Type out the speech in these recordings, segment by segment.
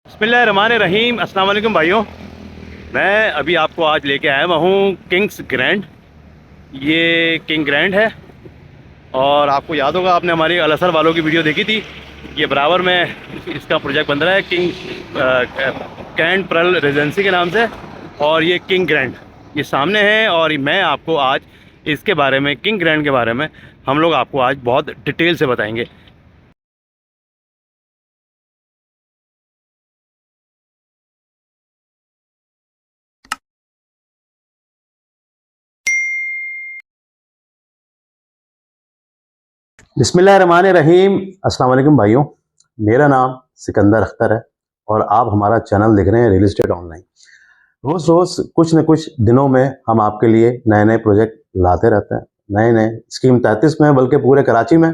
बिस्मिल्लाहिर्रहमानिर्रहीम। अस्सलाम वालेकुम भाइयों। मैं अभी आपको आज लेके आया हुआ हूँ किंग्स ग्रैंड। ये किंग ग्रैंड है और आपको याद होगा, आपने हमारी अल असर वालों की वीडियो देखी थी। ये बराबर में इसका प्रोजेक्ट बन रहा है किंग ग्रैंड पर्ल रेजिडेंसी के नाम से, और ये किंग ग्रैंड ये सामने है। और मैं आपको आज इसके बारे में, किंग ग्रैंड के बारे में हम लोग आपको आज बहुत डिटेल से बताएंगे। बिस्मिल्लाहिर्रहमानिर्रहीम। अस्सलाम वालेकुम भाइयों, मेरा नाम सिकंदर अख्तर है और आप हमारा चैनल देख रहे हैं रियल एस्टेट ऑनलाइन। रोज़ रोज़ कुछ न कुछ दिनों में हम आपके लिए नए नए प्रोजेक्ट लाते रहते हैं, नए नए स्कीम 33 में, बल्कि पूरे कराची में।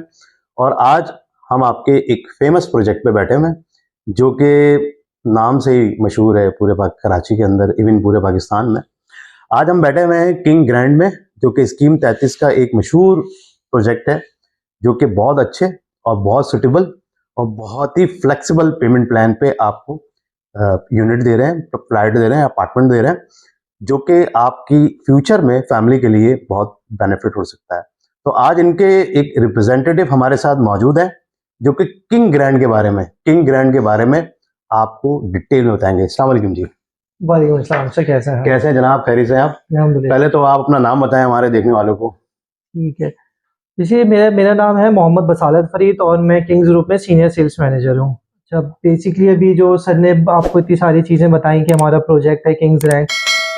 और आज हम आपके एक फेमस प्रोजेक्ट पे बैठे हुए हैं जो कि नाम से ही मशहूर है पूरे कराची के अंदर, इवन पूरे पाकिस्तान में। आज हम बैठे हुए हैं किंग ग्रैंड में, जो कि स्कीम 33 का एक मशहूर प्रोजेक्ट है, जो कि बहुत अच्छे और बहुत सुटेबल और बहुत ही फ्लेक्सिबल पेमेंट प्लान पे आपको यूनिट दे रहे हैं, फ्लैट दे रहे हैं, अपार्टमेंट दे रहे हैं, जो कि आपकी फ्यूचर में फैमिली के लिए बहुत बेनिफिट हो सकता है। तो आज इनके एक रिप्रेजेंटेटिव हमारे साथ मौजूद है जो कि किंग ग्रैंड के बारे में आपको डिटेल में बताएंगे। अस्सलाम वालेकुम जी। वालेकुम अस्सलाम सर, कैसे हैं? कैसे हैं जनाब, खैरियत से हैं आप? अल्हम्दुलिल्लाह। पहले तो आप अपना नाम बताएं हमारे देखने वालों को। ठीक है। देखिए, मेरा मेरा नाम है मोहम्मद बसालत फरीद और मैं किंग्स ग्रुप में सीनियर सेल्स मैनेजर हूँ। जब बेसिकली अभी जो सर ने आपको इतनी सारी चीज़ें बताई कि हमारा प्रोजेक्ट है किंग्स रैंक,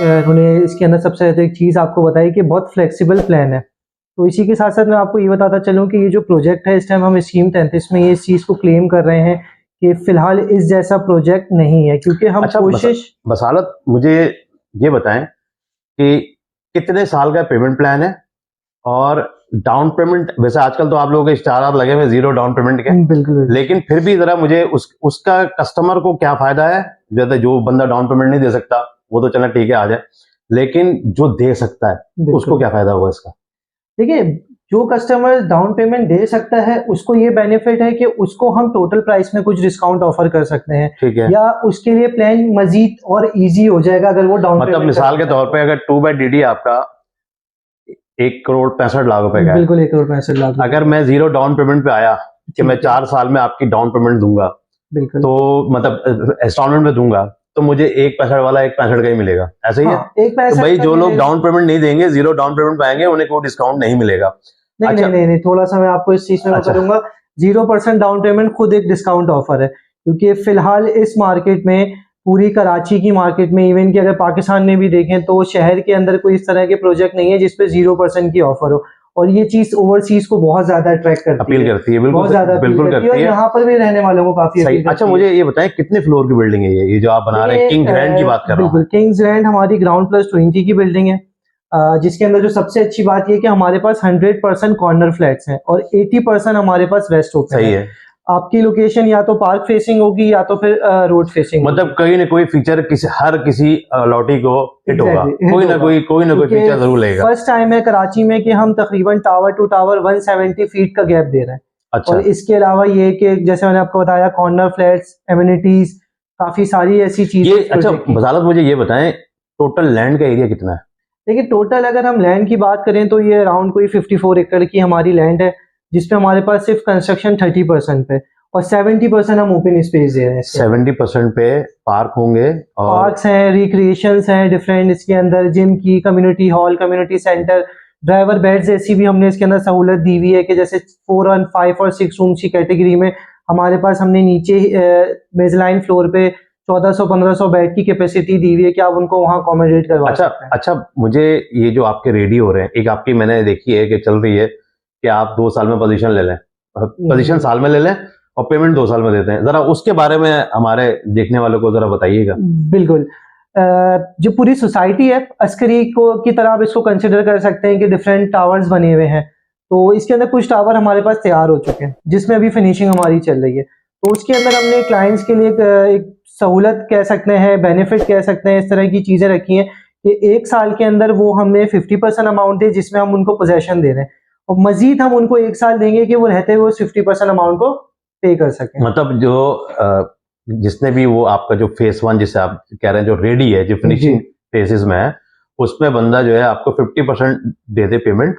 उन्होंने इसके अंदर सबसे ज़्यादा एक चीज़ आपको बताई कि बहुत फ्लेक्सिबल प्लान है। तो इसी के साथ साथ मैं आपको ये बताता चलूँ कि ये जो प्रोजेक्ट है, इस टाइम हम स्कीम 33 में ये इस चीज़ को क्लेम कर रहे हैं कि फ़िलहाल इस जैसा प्रोजेक्ट नहीं है, क्योंकि हम अच्छा, कोशिश बसालत, मुझे ये बताएं कि कितने साल का पेमेंट प्लान है और डाउन पेमेंट। वैसे आजकल तो आप लोगों के स्टार लगे हुए 0 डाउन पेमेंट के, बिल्कुल, लेकिन फिर भी जरा मुझे उसका कस्टमर को क्या फायदा है। जैसे जो बंदा डाउन पेमेंट नहीं दे सकता वो तो चलना ठीक है, आ जाए, लेकिन जो दे सकता है उसको क्या फायदा होगा इसका? देखिए, जो कस्टमर डाउन पेमेंट दे सकता है उसको ये बेनिफिट है कि उसको हम टोटल प्राइस में कुछ डिस्काउंट ऑफर कर सकते हैं, ठीक है, या उसके लिए प्लान मजीद और इजी हो जाएगा अगर वो डाउन मतलब मिसाल के तौर पे अगर 2/DD आपका 1,65,00,000 रुपए का है, बिल्कुल 1,65,00,000। अगर मैं 0 डाउन पेमेंट पे आया कि मैं 4 साल में आपकी डाउन पेमेंट दूंगा, बिल्कुल, तो मतलब इंस्टॉलमेंट में दूंगा, तो मुझे 1,65 वाला 1,65 का ही मिलेगा, ऐसे ही है? एक तो भाई जो लोग डाउन पेमेंट नहीं देंगे, 0 डाउन पेमेंट पे आएंगे, उन्हें कोई डिस्काउंट नहीं मिलेगा। नहीं अच्छा, नहीं नहीं नहीं, थोड़ा सा मैं आपको इस चीज में करूंगा। 0% डाउन पेमेंट खुद एक डिस्काउंट ऑफर है, क्योंकि फिलहाल इस मार्केट में, पूरी कराची की मार्केट में, इवन कि अगर पाकिस्तान में भी देखें तो शहर के अंदर कोई इस तरह के प्रोजेक्ट नहीं है जिसपे 0% की ऑफर हो, और ये चीज ओवरसीज को बहुत ज्यादा अट्रैक्ट करती अपील करती है, बिल्कुल बहुत ज्यादा बिल्कुल करती है, और यहाँ पर भी रहने वालों को काफी सही। अपील अच्छा, करती मुझे है। ये बताएं कितने फ्लोर की बिल्डिंग है ये जो आप बना रहे हैं? किंग ग्रैंड की बात कर रहा हूँ। बिल्कुल, किंग्स ग्रैंड हमारी ग्राउंड प्लस 20 की बिल्डिंग है, जिसके अंदर जो सबसे अच्छी बात ये है कि हमारे पास 100% कॉर्नर फ्लैट्स हैं और 80% हमारे पास वेस्ट ओपन सही है। आपकी लोकेशन या तो पार्क फेसिंग होगी या तो फिर रोड फेसिंग, मतलब कहीं ना कोई फीचर हर किसी लॉटी को हिट होगा, कोई ना कोई फीचर जरूर लेगा। फर्स्ट टाइम है कराची में कि हम तकरीबन टावर टू टावर 170 फीट का गैप दे रहे हैं। अच्छा, और इसके अलावा ये कि जैसे मैंने आपको बताया, कॉर्नर फ्लैट्स, एमिनिटीज, काफी सारी ऐसी चीजें। अच्छा बसालत, मुझे ये बताएं टोटल लैंड का एरिया कितना है? देखिए, टोटल अगर हम लैंड की बात करें तो ये अराउंड कोई 54 एकड़ की हमारी लैंड है, जिसपे हमारे पास सिर्फ कंस्ट्रक्शन 30% पे और 70% हम ओपन स्पेस दे रहे हैं। 70% पे पार्क होंगे और पार्क्स हैं, रिक्रिएशंस हैं डिफरेंट, इसके अंदर जिम की, community hall, community centre, driver beds ऐसी भी हमने इसके अंदर सहूलत दी हुई है कि जैसे 4 और 5 और 6 रूम्स की कैटेगरी में हमारे पास हमने नीचे मेजलाइन फ्लोर पे 1400-1500 बेड की कैपेसिटी दी हुई है कि आप उनको वहाँ अकोमोडेट करवा सकते हैं। अच्छा, मुझे ये जो आपके रेडी हो रहे हैं, एक आपकी मैंने देखी है कि चल रही है कि आप 2 साल में पोजीशन ले लें, पोजीशन साल में ले लें और पेमेंट 2 साल में देते हैं, जरा उसके बारे में हमारे देखने वालों को जरा बताइएगा। बिल्कुल, जो पूरी सोसाइटी है अस्करी को की तरह आप इसको कंसिडर कर सकते हैं कि डिफरेंट टावर्स बने हुए हैं। तो इसके अंदर कुछ टावर हमारे पास तैयार हो चुके हैं जिसमें अभी फिनिशिंग हमारी चल रही है। तो उसके अंदर हमने क्लाइंट्स के लिए एक सहूलत कह सकते हैं, बेनिफिट कह सकते हैं, इस तरह की चीजें रखी हैं कि 1 साल के अंदर वो हमें 50% अमाउंट है जिसमें हम उनको पोजेशन दे रहे हैं, और मजीद हम उनको 1 साल देंगे कि वो रहते हुए 50% अमाउंट को पे कर सकें। मतलब जो जिसने भी वो आपका जो फेस 1 जिसे आप कह रहे हैं जो रेडी है, जो फिनिशिंग फेजेस में है, उसमें बंदा जो है आपको 50% दे दे पेमेंट,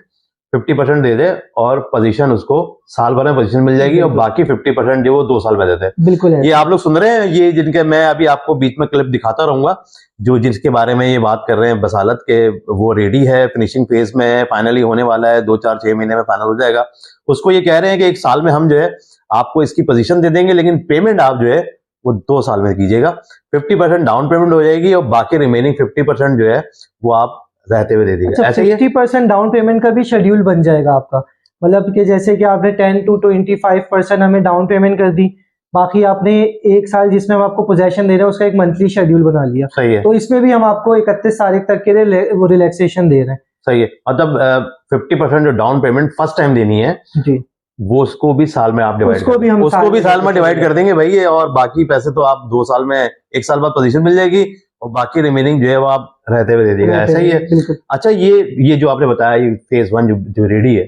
50% दे दे और पोजीशन उसको साल भर में पोजीशन मिल जाएगी और बिल्कुल। बाकी 50% जो वो 2 साल में देते हैं। बिल्कुल ये ऐसा। आप लोग सुन रहे हैं, ये जिनके मैं अभी आपको बीच में क्लिप दिखाता रहूंगा, जो जिसके बारे में ये बात कर रहे हैं बसालत के, वो रेडी है, फिनिशिंग फेज में है, फाइनली होने वाला है, 2 4 6 महीने में फाइनल हो जाएगा। उसको ये कह रहे हैं कि 1 साल में हम जो है आपको इसकी पोजीशन दे देंगे, लेकिन पेमेंट आप जो है वो 2 साल में कीजिएगा। 50% डाउन पेमेंट हो जाएगी और बाकी रिमेनिंग 50% जो है वो आप रहते हुए दे दीजिए। अच्छा, ऐसे ही है? 50% डाउन पेमेंट का भी शेड्यूल बन जाएगा आपका, मतलब कि जैसे कि आपने 10 to 25% हमें डाउन पेमेंट कर दी, बाकी आपने 1 साल जिसमें हम आपको पोजेशन दे रहे हैं उसका एक मंथली शेड्यूल बना लिया, सही है, तो इसमें भी हम आपको 31 तारीख तक के लिए वो रिलैक्सेशन दे रहे हैं। सही है। मतलब 50% जो डाउन पेमेंट फर्स्ट टाइम देनी है, जी, वो उसको भी साल में आप डिवाइड उसको कर भी देंगे, हम उसको भी साल में डिवाइड चलेगा। कर देंगे भाई ये, और बाकी पैसे तो आप 2 साल में, 1 साल बाद पोजीशन मिल जाएगी और बाकी रिमेनिंग जो है वो आप रहते हुए दे दीजिएगा। रहते ऐसा ही हुए, है? बिल्कुल। अच्छा, ये जो आपने बताया, ये फेज 1 जो रेडी है,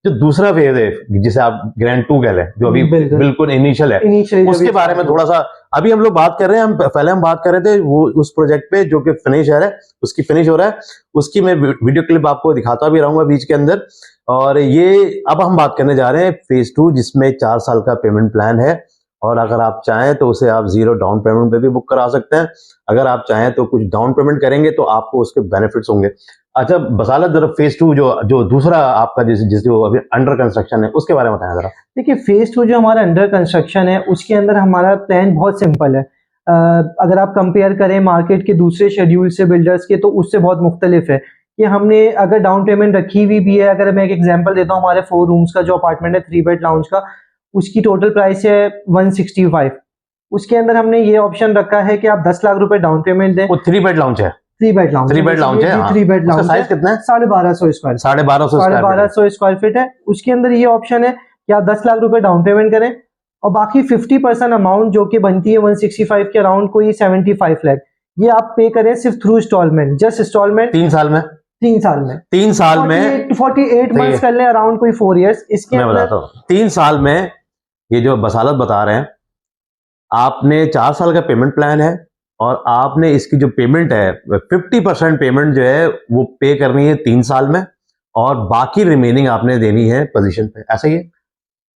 जो दूसरा फेज है जिसे आप ग्रैंड 2 कह लें, जो अभी बिल्कुल। बिल्कुल इनिशियल है, इनिशियली उसके बारे में थोड़ा सा अभी हम लोग बात कर रहे हैं। पहले हम बात कर रहे थे वो उस प्रोजेक्ट पे जो कि फिनिश है, उसकी फिनिश हो रहा है, उसकी मैं वीडियो क्लिप आपको दिखाता भी रहूंगा बीच के अंदर। और ये अब हम बात करने जा रहे हैं फेज 2, जिसमें 4 साल का पेमेंट प्लान है, और अगर आप चाहें तो उसे आप 0 डाउन पेमेंट पे भी बुक करा सकते हैं। अगर आप चाहें तो कुछ डाउन पेमेंट करेंगे तो आपको उसके बेनिफिट्स होंगे। अच्छा बसालत, जरा फेज 2 जो दूसरा आपका जिस जो अभी अंडर कंस्ट्रक्शन है, उसके बारे में बताएं जरा। देखिए, फेज 2 जो हमारा अंडर कंस्ट्रक्शन है उसके अंदर हमारा प्लान बहुत सिंपल है। अगर आप कंपेयर करें मार्केट के दूसरे शेड्यूल से बिल्डर्स के, तो उससे बहुत मुख्तलिफ है कि हमने अगर डाउन पेमेंट रखी हुई भी है। अगर मैं एक एग्जांपल देता हूँ, हमारे 4 रूम्स का जो अपार्टमेंट है 3 बेड लाउंज का, उसकी टोटल प्राइस है 165। उसके अंदर हमने ये ऑप्शन रखा है कि आप 10 लाख रुपए डाउन पेमेंट दें। वो 3 बेड लाउंज है? 3 बेड लाउंज 3 बेड लाउंज है, हाँ। 3 बेड उसका लाउंज साइज कितना है? 1250 स्क्वायर 1250 स्क्वायर फीट है। 1250 स्क्वायर फीट है। उसके अंदर ये ऑप्शन है कि आप 10 लाख रुपए डाउन पेमेंट करें और बाकी 50% अमाउंट जो कि बनती है 165 के अराउंड, कोई 75 लाख, ये आप पे करें सिर्फ थ्रू इंस्टॉलमेंट, जस्ट इंस्टॉलमेंट 3 साल में? 3 साल में। 3 साल में 48 मंथ्स कर लें, अराउंड कोई 4 इयर्स इसके मैं अंदर। बताता हूँ। 3 साल में ये जो बसालत बता रहे हैं, आपने 4 साल का पेमेंट प्लान है और आपने इसकी जो पेमेंट है 50% पेमेंट जो है वो पे करनी है 3 साल में, और बाकी रिमेनिंग आपने देनी है पोजीशन पे। ऐसा ही है?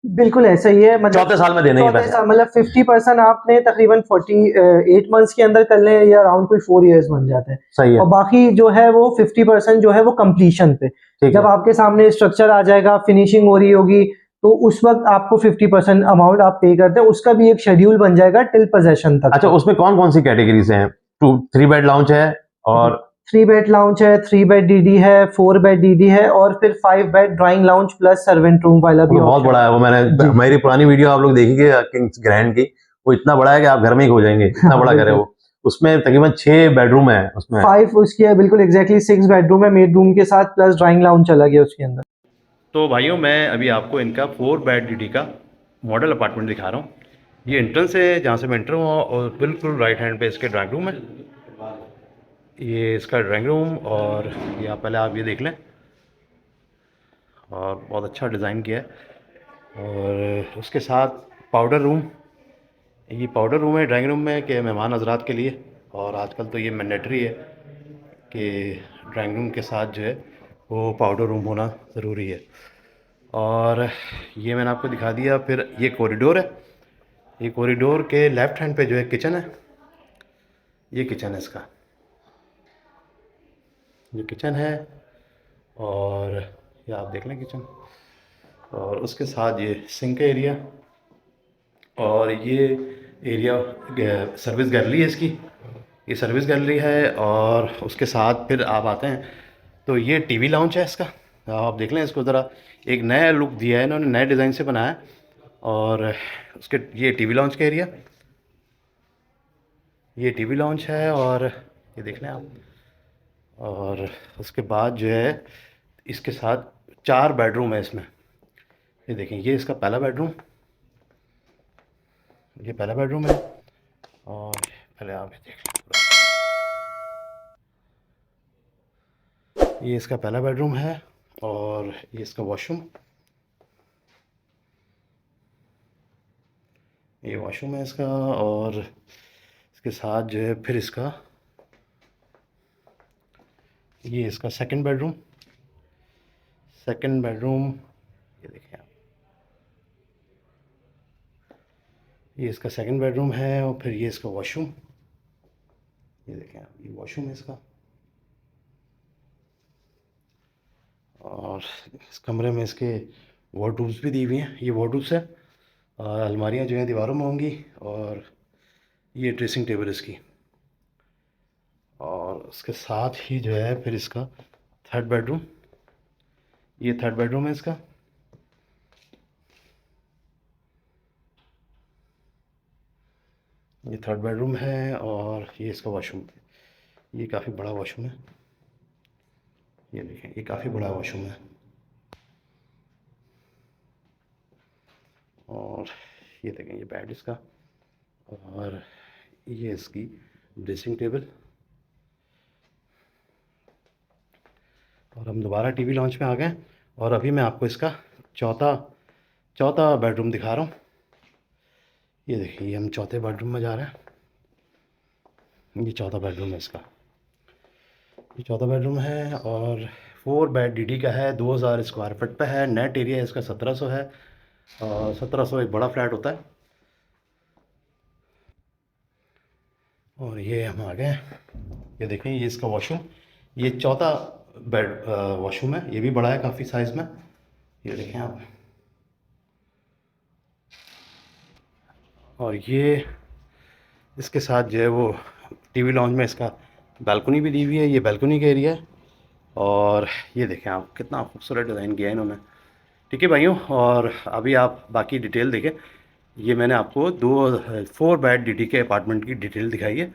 बिल्कुल ऐसा ही है, मतलब चौथे साल में देने ही चौथे पैसे। साल, मतलब 50% आपने तकरीबन 48 मंथ्स के अंदर कर लें, या अराउंड कोई 4 इयर्स बन जाते हैं। सही है, और बाकी जो है वो 50% जो है वो कंप्लीशन पे, ठीक जब है। आपके सामने स्ट्रक्चर आ जाएगा, फिनिशिंग हो रही होगी, तो उस वक्त आपको 50% अमाउंट आप पे करते हैं। उसका भी एक शेड्यूल बन जाएगा टिल पोजेशन तक। अच्छा, उसमें कौन कौन सी कैटेगरीज हैं? 3 बेड लाउंज है, और 3 बेड लाउंज है, 3 बेड डीडी है, 4 बेड डीडी है, और फिर 5 bed drawing lounge plus servant room वाला भी वो बहुत option बड़ा है। वो मैंने जी। हमारी पुरानी वीडियो आप लोग देखिए किंग्स ग्रैंड की, वो इतना बड़ा है कि आप घर में ही खो जाएंगे, इतना बड़ा घर है वो। उसमें तकरीबन 6 बेडरूम है उसमें। 5 उसकी है, बिल्कुल एग्जैक्टली 6 बेडरूम है मेड रूम के साथ, प्लस ड्राइंग लाउंज चला गया उसके अंदर। तो भाइयों, मैं अभी आपको इनका 4 बेड डीडी का मॉडल अपार्टमेंट दिखा रहा हूँ। ये एंट्रेंस है जहाँ से मैं एंटर हुआ, और बिल्कुल राइट हैंड पे इसके ड्राइंग रूम है। ये इसका ड्राइंग रूम, और ये आप ये देख लें, और बहुत अच्छा डिज़ाइन किया है। और उसके साथ पाउडर रूम, ये पाउडर रूम है ड्राइंग रूम में कि मेहमान हजरात के लिए, और आजकल तो ये मैंडेटरी है कि ड्राइंग रूम के साथ जो है वो पाउडर रूम होना ज़रूरी है। और ये मैंने आपको दिखा दिया। फिर ये कॉरिडोर है, ये कॉरिडोर के लेफ़्ट हैंड पे जो है किचन है। ये किचन है इसका, ये किचन है, और ये आप देख लें किचन। और उसके साथ ये सिंक एरिया, और ये एरिया सर्विस गैलरी है इसकी, ये सर्विस गैलरी है। और उसके साथ फिर आप आते हैं तो ये टीवी लाउंज है इसका। आप देख लें इसको ज़रा, एक नया लुक दिया है इन्होंने, नए डिज़ाइन से बनाया। और उसके ये टीवी लाउंज का एरिया, ये टीवी लाउंज है, और ये देख लें आप। और उसके बाद जो है इसके साथ 4 बेडरूम है इसमें। ये देखें, ये इसका पहला बेडरूम, ये पहला बेडरूम है। और पहले आप ये देख लें, ये इसका पहला बेडरूम है, और ये इसका वॉशरूम। ये वॉशरूम है इसका, और इसके साथ जो है फिर इसका ये इसका सेकंड बेडरूम। ये देखें आप, ये इसका सेकंड बेडरूम है, और फिर ये इसका वॉशरूम। ये देखें आप, ये वॉशरूम है इसका। और इस कमरे में इसके वार्डरोब्स भी दी हुई हैं, ये वार्डरोब्स है। और अलमारियाँ जो हैं दीवारों में होंगी, और ये ड्रेसिंग टेबल इसकी। और उसके साथ ही जो है फिर इसका थर्ड बेडरूम। ये थर्ड बेडरूम है इसका। ये थर्ड बेडरूम है, और ये इसका वॉशरूम। ये काफ़ी बड़ा वॉशरूम है, ये देखें, ये काफ़ी बड़ा वॉशरूम है। और ये देखें, ये बेड इसका, और ये इसकी ड्रेसिंग टेबल। और हम दोबारा टीवी लॉन्च में आ गए, और अभी मैं आपको इसका चौथा बेडरूम दिखा रहा हूँ। ये देखिए, ये हम चौथे बेडरूम में जा रहे हैं। ये चौथा बेडरूम है इसका। ये चौथा बेडरूम है, और 4 बेड डीडी का है, 2000 स्क्वायर फीट पे है। नेट एरिया इसका 1700 है, और 1700 एक बड़ा फ्लैट होता है। और ये हम आ गए, ये देखें, ये इसका वॉशरूम। ये चौथा बेड वॉशरूम है, ये भी बड़ा है काफ़ी साइज़ में। ये देखें आप। और ये इसके साथ जो है वो टीवी लॉन्च में इसका बालकनी भी दी हुई है। ये बालकनी का एरिया है, और ये देखें आप, कितना खूबसूरत डिज़ाइन किया है इन्होंने। ठीक है भाइयों, और अभी आप बाकी डिटेल देखें। ये मैंने आपको 4 बेड डीडी के अपार्टमेंट की डिटेल दिखाई है,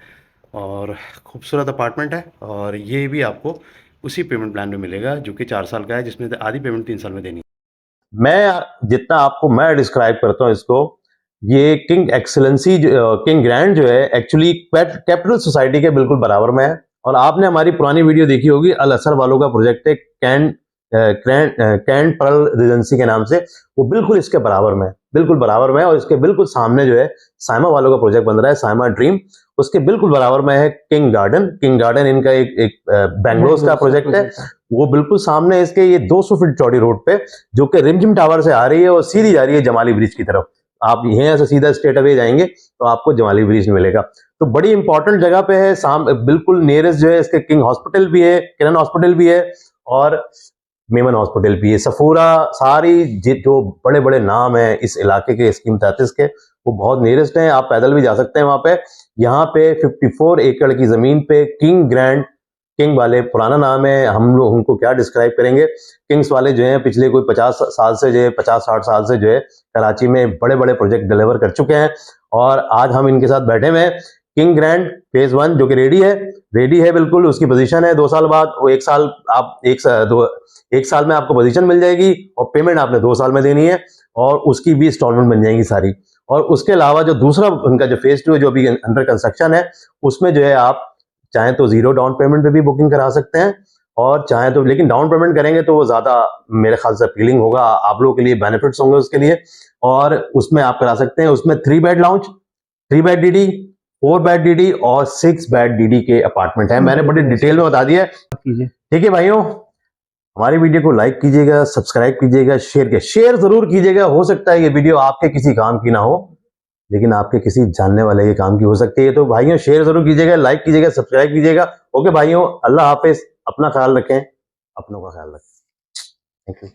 और खूबसूरत अपार्टमेंट है। और ये भी आपको उसी पेमेंट प्लान में मिलेगा जो कि 4 साल का है, जिसमें आधी पेमेंट 3 साल में देनी है। मैं डिस्क्राइब करता हूँ इसको, ये किंग एक्सेलेंसी किंग ग्रैंड जो है एक्चुअली कैपिटल सोसाइटी के बिल्कुल बराबर में है। और आपने हमारी पुरानी वीडियो देखी होगी, अल असर वालों का प्रोजेक्ट है कैंट पर्ल रेजेंसी के नाम से, वो बिल्कुल इसके बराबर में है, बिल्कुल बराबर में है। और इसके बिल्कुल सामने जो है साइमा वालों का प्रोजेक्ट बन रहा है, साइमा ड्रीम, उसके बिल्कुल बराबर में है किंग गार्डन इनका एक बेंगलोर का प्रोजेक्ट है, वो बिल्कुल सामने इसके। ये 200 फीट चौड़ी रोड पे, जो कि रिमझिम टावर से आ रही है और सीधी जा रही है जमाली ब्रिज की तरफ। आप यहाँ से सीधा स्ट्रेट अवे जाएंगे तो आपको जमाली ब्रिज मिलेगा। तो बड़ी इंपॉर्टेंट जगह पे है, बिल्कुल नियरेस्ट जो है इसके किंग हॉस्पिटल भी है, किरण हॉस्पिटल भी है, और मेमन हॉस्पिटल भी है। सफूरा, सारी जो बड़े बड़े नाम है इस इलाके के स्कीम 33 के, वो बहुत नियरेस्ट हैं। आप पैदल भी जा सकते हैं वहां पे। यहाँ पे 54 एकड़ की जमीन पे किंग वाले पुराना नाम है, हम लोग उनको क्या डिस्क्राइब करेंगे। किंग्स वाले जो हैं पिछले कोई 50 साल से जो है 50-60 साल से जो है कराची में बड़े बड़े प्रोजेक्ट डिलीवर कर चुके हैं, और आज हम इनके साथ बैठे हुए हैं। किंग ग्रैंड फेज 1 जो कि रेडी है बिल्कुल, उसकी पोजीशन है 2 साल बाद, वो 1 साल में आपको पोजीशन मिल जाएगी, और पेमेंट आपने 2 साल में देनी है, और उसकी भी इंस्टॉलमेंट बन जाएंगी सारी। और उसके अलावा जो दूसरा उनका जो फेज 2 है, जो अभी अंडर कंस्ट्रक्शन है, उसमें जो है आप चाहें तो 0 डाउन पेमेंट पे भी बुकिंग करा सकते हैं, और चाहें तो, लेकिन डाउन पेमेंट करेंगे तो वो ज्यादा मेरे ख्याल से अपीलिंग होगा, आप लोगों के लिए बेनिफिट्स होंगे उसके लिए। और उसमें आप करा सकते हैं, उसमें 3 bed lounge, 3 bed DD, 4 bed DD और 6 बेड डीडी के अपार्टमेंट है। मैंने बड़ी डिटेल में बता दिया है। ठीक है भाइयों, हमारी वीडियो को लाइक कीजिएगा, सब्सक्राइब कीजिएगा, शेयर जरूर कीजिएगा। हो सकता है ये वीडियो आपके किसी काम की ना हो, लेकिन आपके किसी जानने वाले के काम की हो सकती है। तो भाइयों शेयर जरूर कीजिएगा, लाइक कीजिएगा, सब्सक्राइब कीजिएगा। ओके भाइयों, अल्लाह हाफिज, अपना ख्याल रखें, अपनों का ख्याल रखें। Thank you.